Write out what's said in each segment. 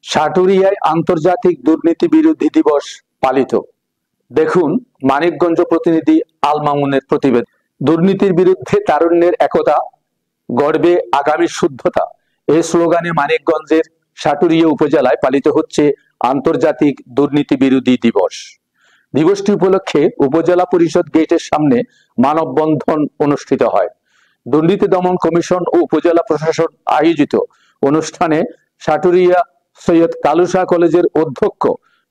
সাটুরিয়ায় আন্তর্জাতিক দুর্নীতি বিরোধী দিবস পালিত। দেখুন মানিকগঞ্জ প্রতিনিধি আল মামুনের প্রতিবেদন। দুর্নীতির বিরুদ্ধে তারুণ্যের একতা, গর্বে আগামী শুদ্ধতা, এই স্লোগানে মানিকগঞ্জের সাটুরিয়া উপজেলায় পালিত হচ্ছে আন্তর্জাতিক দুর্নীতি বিরোধী দিবস। দিবসটি উপলক্ষে উপজেলা পরিষদ গেটের সামনে মানববন্ধন অনুষ্ঠিত হয়। দুর্নীতি দমন কমিশন ও উপজেলা প্রশাসন আয়োজিত অনুষ্ঠানে সাটুরিয়া সৈয়দ কালুশাহ কলেজের অধ্যক্ষ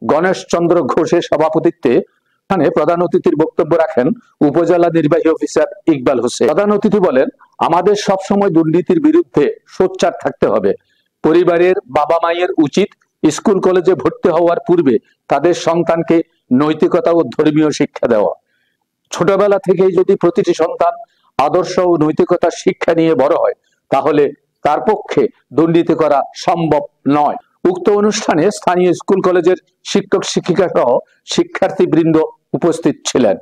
গণেশ চন্দ্র ঘোষের সভাপতিত্বে প্রধান অতিথির বক্তব্য রাখেন উপজেলা নির্বাহী অফিসার ইকবাল হোসেন। প্রধান অতিথি বলেন, আমাদের সবসময় দুর্নীতির বিরুদ্ধে সোচ্চার থাকতে হবে। পরিবারের বাবা মায়ের উচিত স্কুল কলেজে ভর্তি হওয়ার পূর্বে তাদের সন্তানকে নৈতিকতা ও ধর্মীয় শিক্ষা দেওয়া। ছোটবেলা থেকেই যদি প্রতিটি সন্তান আদর্শ ও নৈতিকতার শিক্ষা নিয়ে বড় হয়, তাহলে তার পক্ষে দুর্নীতি করা সম্ভব নয়। উক্ত অনুষ্ঠানে স্থানীয় স্কুল কলেজের শিক্ষক শিক্ষিকা সহ শিক্ষার্থীবৃন্দ উপস্থিত ছিলেন।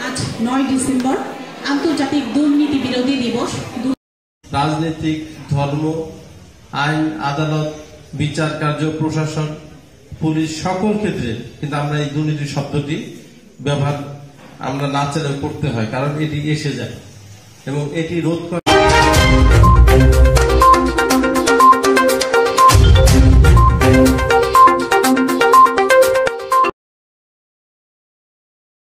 আজ 9 ডিসেম্বর আন্তর্জাতিক দুর্নীতি বিরোধী দিবস। রাজনৈতিক, ধর্ম, আইন, আদালত, বিচার কার্য, প্রশাসন, পুলিশ সকল ক্ষেত্রে কিন্তু আমরা এই দুর্নীতি শব্দটি ব্যবহার আমরা না চাইলেও করতে হয়, কারণ এটি এসে যায় এবং এটি রোধ